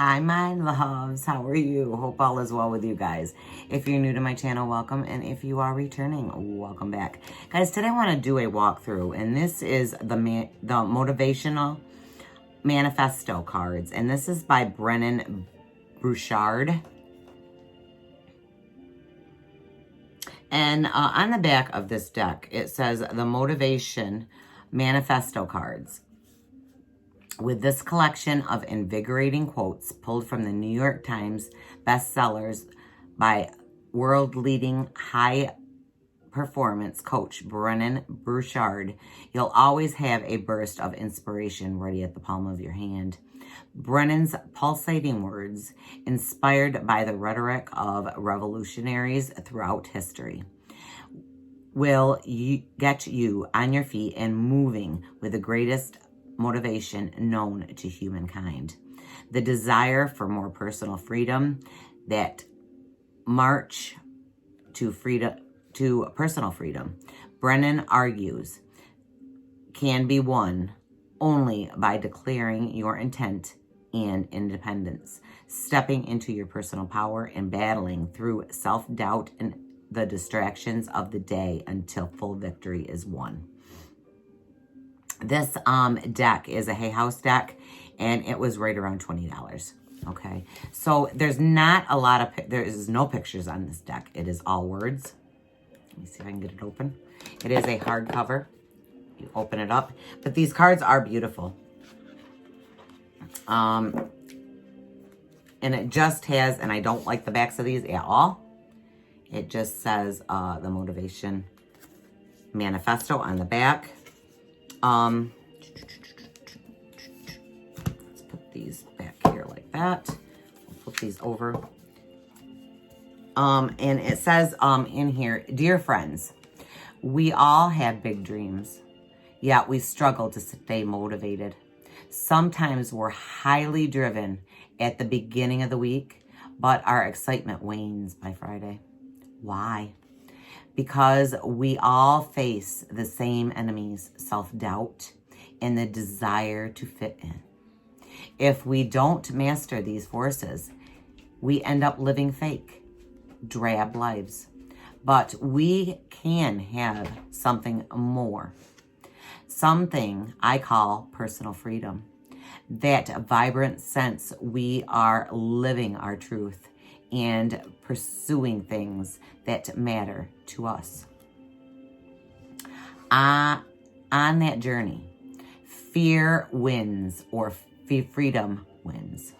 Hi, my loves. How are you? Hope all is well with you guys. If you're new to my channel, welcome. And if you are returning, welcome back. Guys, today I want to do a walkthrough. And this is the motivational manifesto cards. And this is by Brendon Burchard. And on the back of this deck, it says the motivation manifesto cards. With this collection of invigorating quotes pulled from the New York Times bestsellers by world-leading high-performance coach Brendon Burchard, you'll always have a burst of inspiration ready at the palm of your hand. Brendon's pulsating words, inspired by the rhetoric of revolutionaries throughout history, will get you on your feet and moving with the greatest motivation known to humankind. The desire for more personal freedom, that march to personal freedom, Brendon argues, can be won only by declaring your intent and independence, stepping into your personal power and battling through self-doubt and the distractions of the day until full victory is won. This deck is a Hay House deck, and it was right around $20. Okay, so there's not a lot of, there is no pictures on this deck. It is all words. Let me see if I can get it open. It is a hardcover. You open it up, but these cards are beautiful. And it just has, and I don't like the backs of these at all. It just says the motivation manifesto on the back. Let's put these back here like that. We'll flip these over. And it says in here, dear friends, we all have big dreams, yet we struggle to stay motivated. Sometimes we're highly driven at the beginning of the week, but our excitement wanes by Friday. Why? Because we all face the same enemies, self-doubt and the desire to fit in. If we don't master these forces, we end up living fake, drab lives. But we can have something more, something I call personal freedom. That vibrant sense we are living our truth and pursuing things that matter to us. On that journey, fear wins or freedom wins.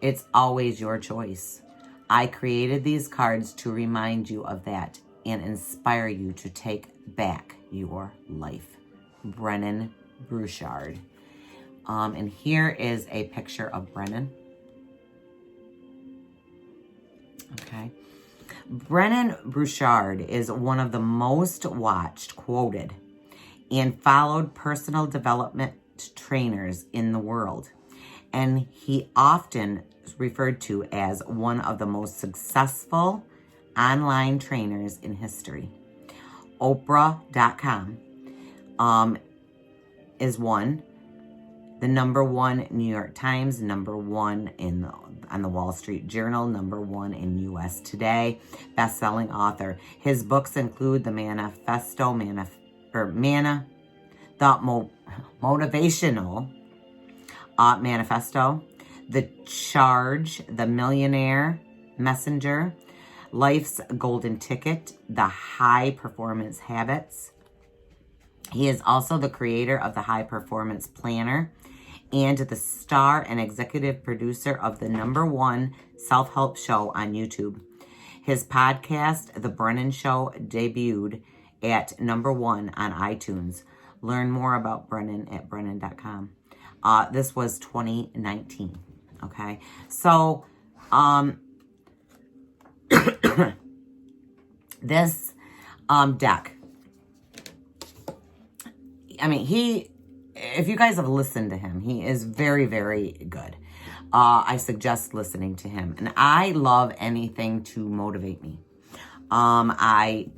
It's always your choice. I created these cards to remind you of that and inspire you to take back your life. Brendon Burchard. And here is a picture of Brendon. Okay. Brendon Burchard is one of the most watched, quoted, and followed personal development trainers in the world. And he often is referred to as one of the most successful online trainers in history. Oprah.com is one. The #1 New York Times, #1 on the Wall Street Journal, #1 in U.S. Today, best-selling author. His books include the Manifesto, Motivational Manifesto, The Charge, The Millionaire Messenger, Life's Golden Ticket, The High Performance Habits. He is also the creator of the High Performance Planner and the star and executive producer of the #1 self-help show on YouTube. His podcast, The Brendon Show, debuted at #1 on iTunes. Learn more about Brendon at Brendon.com. This was 2019. Okay, so this deck, I mean, if you guys have listened to him, he is very, very good. I suggest listening to him. And I love anything to motivate me. I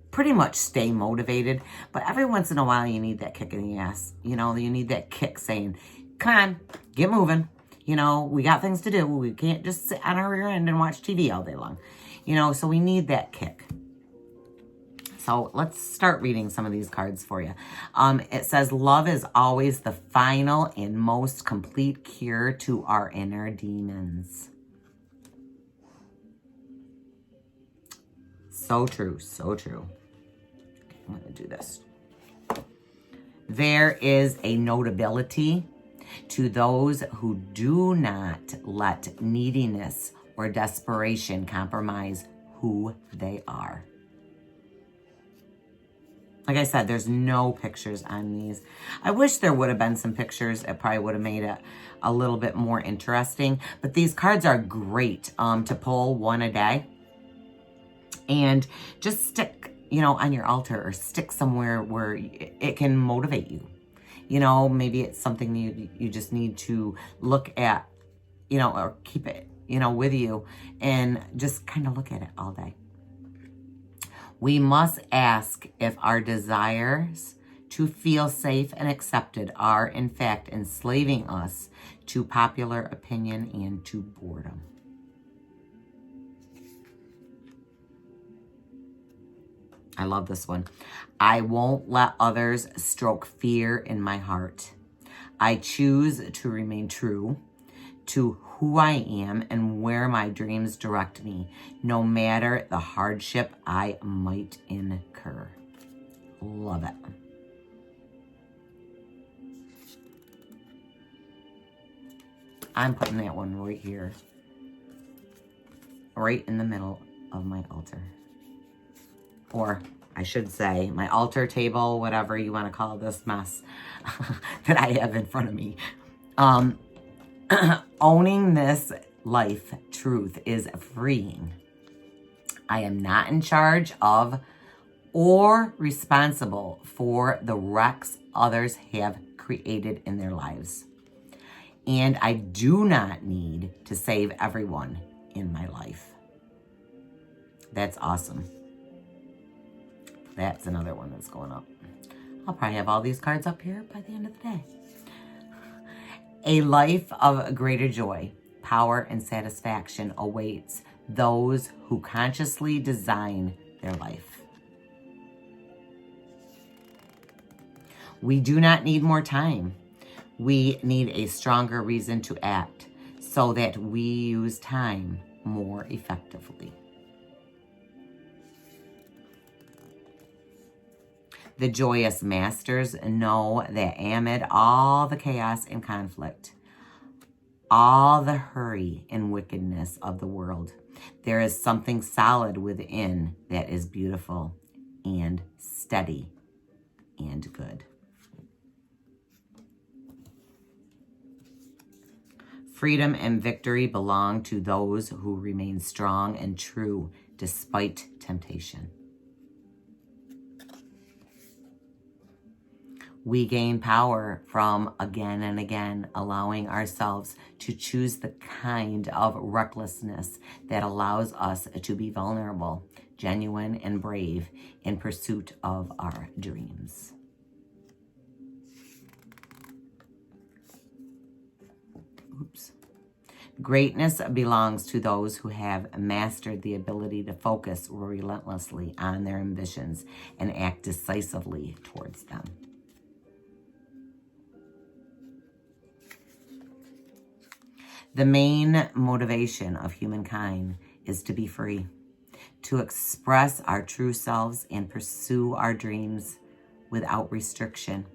pretty much stay motivated, but every once in a while you need that kick in the ass. You know, you need that kick saying, come on, get moving. You know, we got things to do. We can't just sit on our rear end and watch TV all day long. You know, so we need that kick. So let's start reading some of these cards for you. It says, love is always the final and most complete cure to our inner demons. So true, so true. Okay, I'm going to do this. There is a notability to those who do not let neediness or desperation compromise who they are. Like I said, there's no pictures on these. I wish there would have been some pictures. It probably would have made it a little bit more interesting. But these cards are great to pull one a day. And just stick, you know, on your altar or stick somewhere where it can motivate you. You know, maybe it's something you just need to look at, you know, or keep it, you know, with you and just kind of look at it all day. We must ask if our desires to feel safe and accepted are, in fact, enslaving us to popular opinion and to boredom. I love this one. I won't let others stroke fear in my heart. I choose to remain true to who I am and where my dreams direct me, no matter the hardship I might incur. Love it. I'm putting that one right here, right in the middle of my altar. Or I should say my altar table, whatever you want to call this mess that I have in front of me. Owning this life truth is freeing. I am not in charge of or responsible for the wrecks others have created in their lives. And I do not need to save everyone in my life. That's awesome. That's another one that's going up. I'll probably have all these cards up here by the end of the day. A life of greater joy, power, and satisfaction awaits those who consciously design their life. We do not need more time. We need a stronger reason to act so that we use time more effectively. The joyous masters know that amid all the chaos and conflict, all the hurry and wickedness of the world, there is something solid within that is beautiful and steady and good. Freedom and victory belong to those who remain strong and true despite temptation. We gain power from again and again allowing ourselves to choose the kind of recklessness that allows us to be vulnerable, genuine, and brave in pursuit of our dreams. Oops. Greatness belongs to those who have mastered the ability to focus relentlessly on their ambitions and act decisively towards them. The main motivation of humankind is to be free, to express our true selves and pursue our dreams without restriction,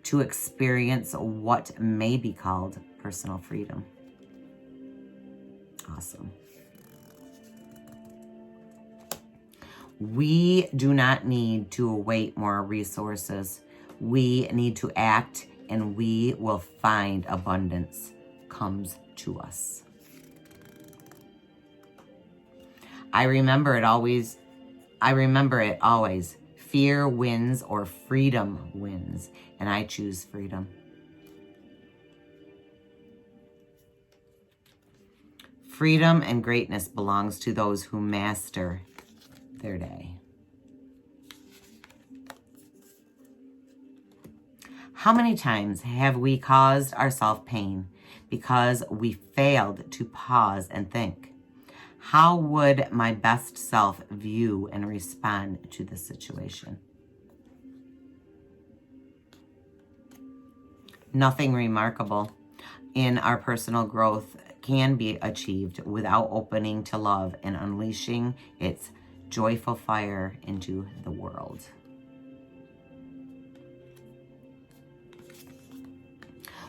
to experience what may be called personal freedom. Awesome. We do not need to await more resources. We need to act, and we will find abundance comes to us. I remember it always. Fear wins or freedom wins, and I choose freedom. Freedom and greatness belongs to those who master their day. How many times have we caused ourselves pain because we failed to pause and think, how would my best self view and respond to this situation? Nothing remarkable in our personal growth can be achieved without opening to love and unleashing its joyful fire into the world.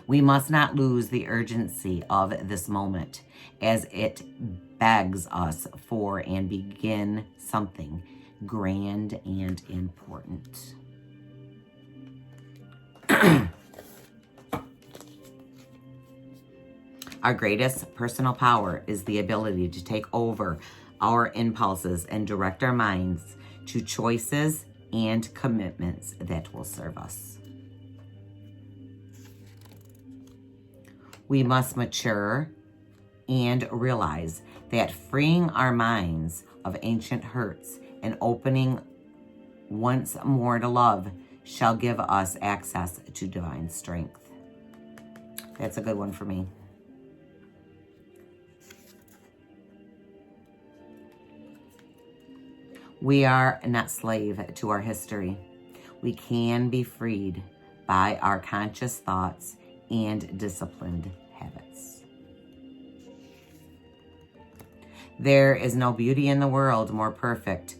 We must not lose the urgency of this moment as it begs us for and begin something grand and important. Our greatest personal power is the ability to take over our impulses and direct our minds to choices and commitments that will serve us. We must mature and realize that freeing our minds of ancient hurts and opening once more to love shall give us access to divine strength. That's a good one for me. We are not slave to our history. We can be freed by our conscious thoughts and disciplined habits. There is no beauty in the world more perfect,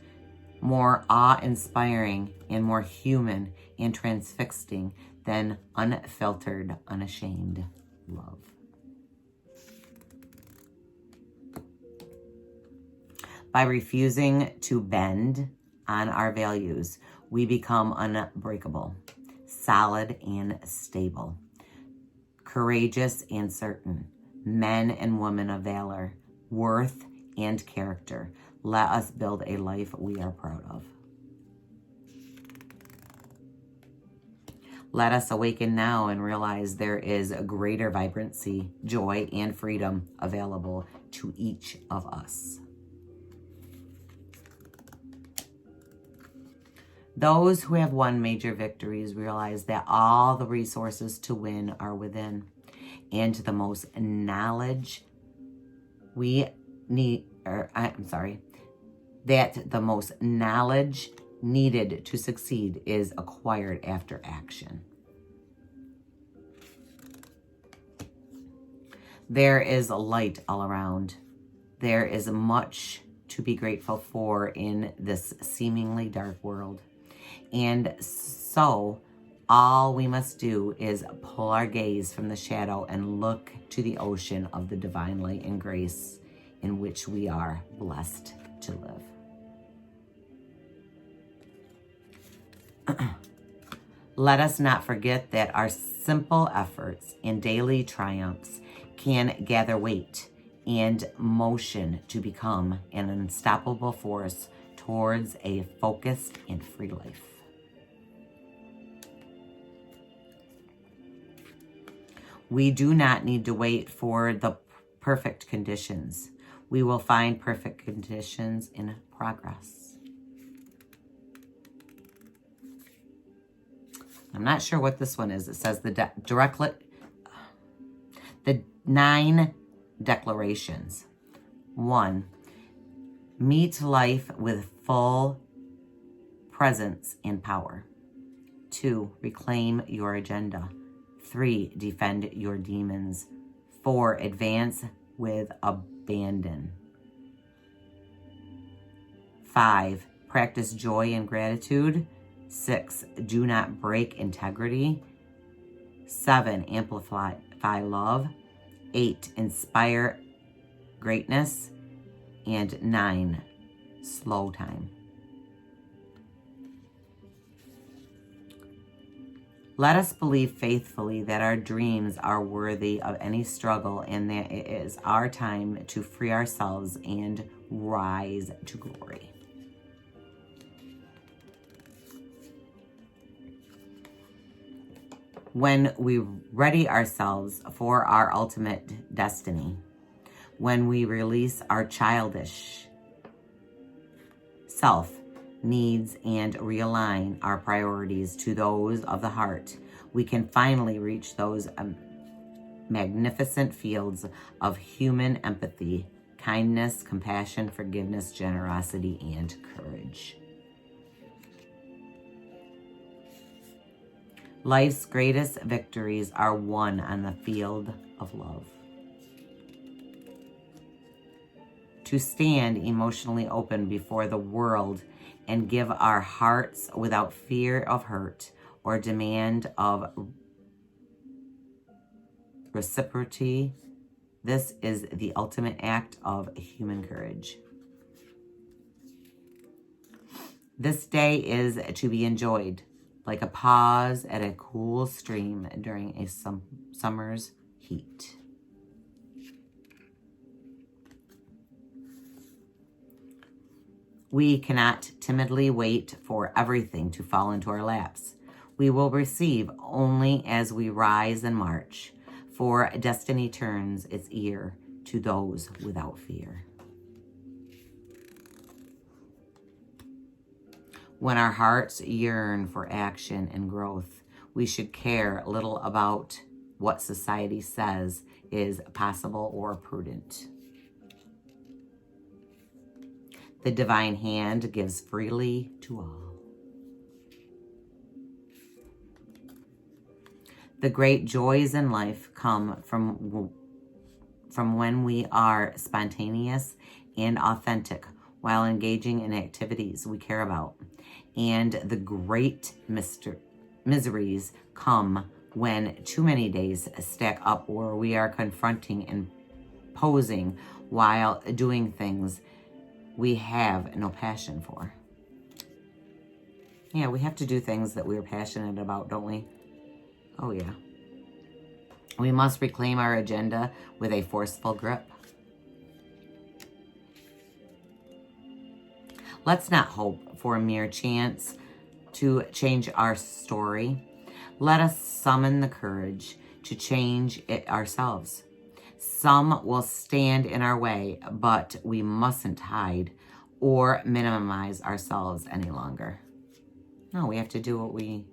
more awe-inspiring, and more human and transfixing than unfiltered, unashamed love. By refusing to bend on our values, we become unbreakable, solid and stable, courageous and certain, men and women of valor, worth and character. Let us build a life we are proud of. Let us awaken now and realize there is a greater vibrancy, joy, and freedom available to each of us. Those who have won major victories realize that all the resources to win are within, and the most knowledge we need, that the most knowledge needed to succeed is acquired after action. There is a light all around. There is much to be grateful for in this seemingly dark world. And so all we must do is pull our gaze from the shadow and look to the ocean of the divine light and grace in which we are blessed to live. Let us not forget that our simple efforts and daily triumphs can gather weight and motion to become an unstoppable force towards a focused and free life. We do not need to wait for the perfect conditions. We will find perfect conditions in progress. I'm not sure what this one is. It says the 9 declarations. 1, meet life with full presence and power. 2, reclaim your agenda. 3, defend your demons. 4, advance with abandon. 5, practice joy and gratitude. 6, do not break integrity. 7, amplify love. 8, inspire greatness. And 9, slow time. Let us believe faithfully that our dreams are worthy of any struggle and that it is our time to free ourselves and rise to glory. When we ready ourselves for our ultimate destiny, when we release our childish self needs and realign our priorities to those of the heart, we can finally reach those magnificent fields of human empathy, kindness, compassion, forgiveness, generosity, and courage. Life's greatest victories are won on the field of love. To stand emotionally open before the world and give our hearts without fear of hurt or demand of reciprocity, this is the ultimate act of human courage. This day is to be enjoyed like a pause at a cool stream during a summer's heat. We cannot timidly wait for everything to fall into our laps. We will receive only as we rise and march, for destiny turns its ear to those without fear. When our hearts yearn for action and growth, we should care little about what society says is possible or prudent. The divine hand gives freely to all. The great joys in life come from when we are spontaneous and authentic while engaging in activities we care about. And the great miseries come when too many days stack up where we are confronting and posing while doing things we have no passion for. Yeah, we have to do things that we're passionate about, don't we? Oh, yeah. We must reclaim our agenda with a forceful grip. Let's not hope for a mere chance to change our story. Let us summon the courage to change it ourselves. Some will stand in our way, but we mustn't hide or minimize ourselves any longer. No, we have to do what we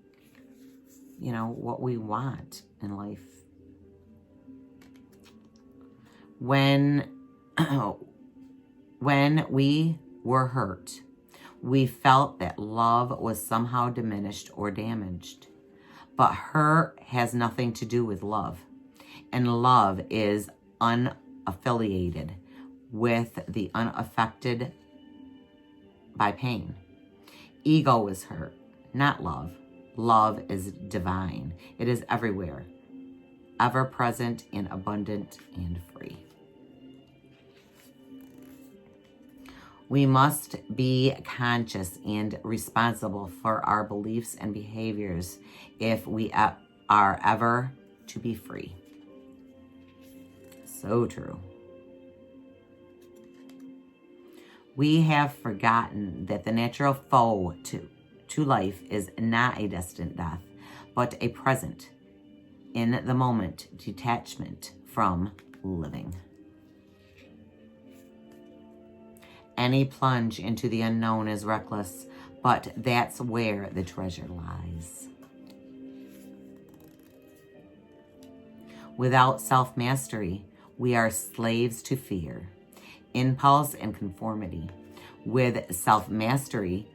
want in life. When we were hurt, we felt that love was somehow diminished or damaged. But hurt has nothing to do with love. And love is unaffiliated with the unaffected by pain. Ego is hurt, not love. Love is divine. It is everywhere, ever present and abundant and free. We must be conscious and responsible for our beliefs and behaviors if we are ever to be free. So true. We have forgotten that the natural foe to life is not a distant death, but a present, in the moment, detachment from living. Any plunge into the unknown is reckless, but that's where the treasure lies. Without self-mastery, we are slaves to fear, impulse, and conformity. With self-mastery,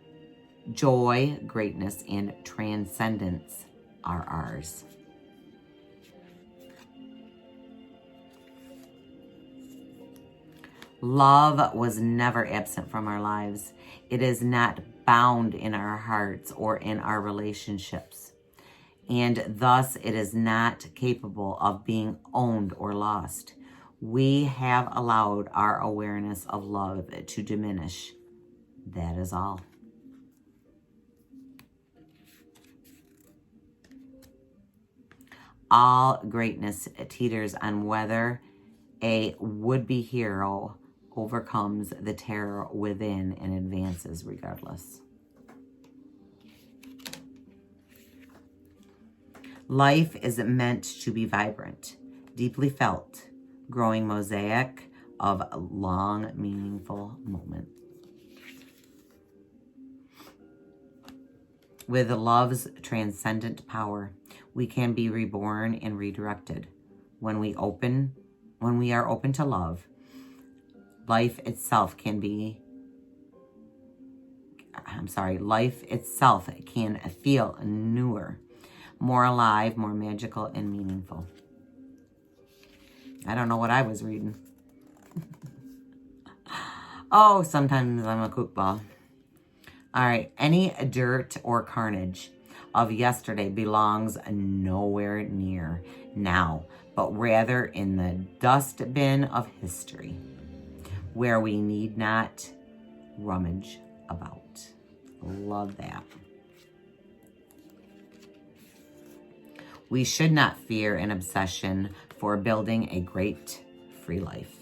joy, greatness, and transcendence are ours. Love was never absent from our lives. It is not bound in our hearts or in our relationships, and thus it is not capable of being owned or lost. We have allowed our awareness of love to diminish. That is all. All greatness teeters on whether a would-be hero overcomes the terror within and advances regardless. Life is meant to be vibrant, deeply felt, growing mosaic of long, meaningful moments. With love's transcendent power, we can be reborn and redirected. when we are open to love, life itself can feel newer, more alive, more magical, and meaningful. I don't know what I was reading. Oh, sometimes I'm a kookball. All right. Any dirt or carnage of yesterday belongs nowhere near now, but rather in the dustbin of history, where we need not rummage about. Love that. We should not fear an obsession for building a great free life.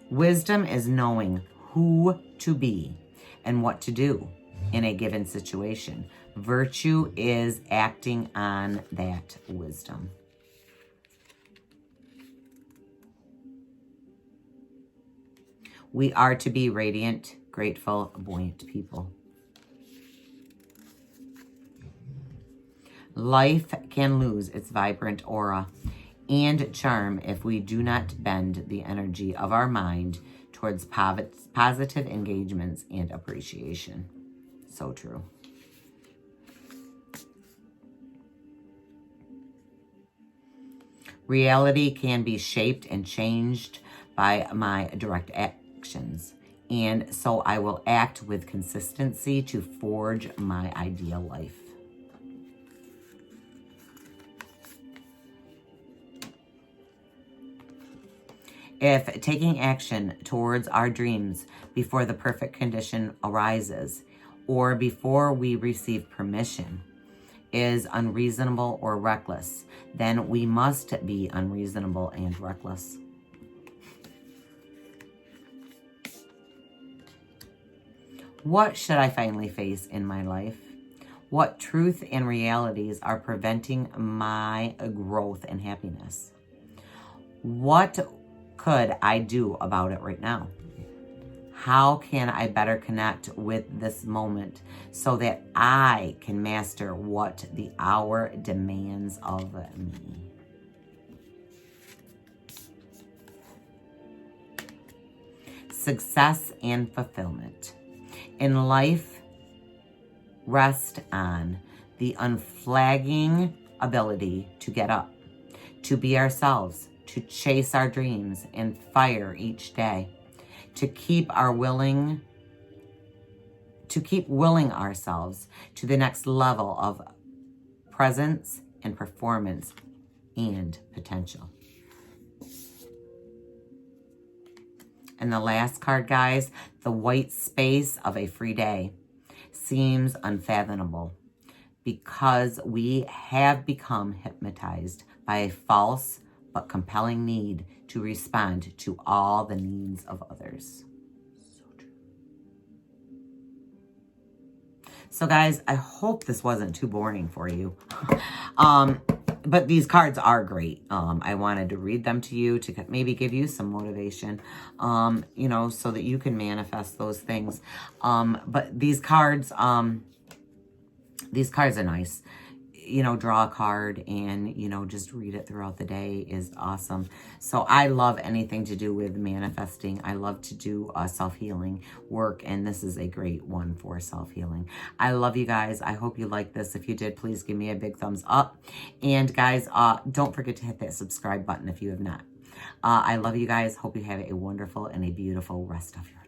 Wisdom is knowing who to be and what to do in a given situation. Virtue is acting on that wisdom. We are to be radiant, grateful, buoyant people. Life can lose its vibrant aura and charm if we do not bend the energy of our mind towards positive engagements and appreciation. So true. Reality can be shaped and changed by my direct actions, and so I will act with consistency to forge my ideal life. If taking action towards our dreams before the perfect condition arises, or before we receive permission, is unreasonable or reckless, then we must be unreasonable and reckless. What should I finally face in my life? What truth and realities are preventing my growth and happiness? What could I do about it right now? How can I better connect with this moment so that I can master what the hour demands of me? Success and fulfillment in life rest on the unflagging ability to get up, to be ourselves, to chase our dreams and fire each day, to keep willing ourselves to the next level of presence and performance and potential. And the last card, guys, the white space of a free day seems unfathomable because we have become hypnotized by a false but compelling need to respond to all the needs of others. So true. So guys, I hope this wasn't too boring for you. But these cards are great. I wanted to read them to you to maybe give you some motivation, so that you can manifest those things. But these cards are nice. Draw a card and, just read it throughout the day is awesome. So I love anything to do with manifesting. I love to do self-healing work, and this is a great one for self-healing. I love you guys. I hope you like this. If you did, please give me a big thumbs up. And guys, don't forget to hit that subscribe button if you have not. I love you guys. Hope you have a wonderful and a beautiful rest of your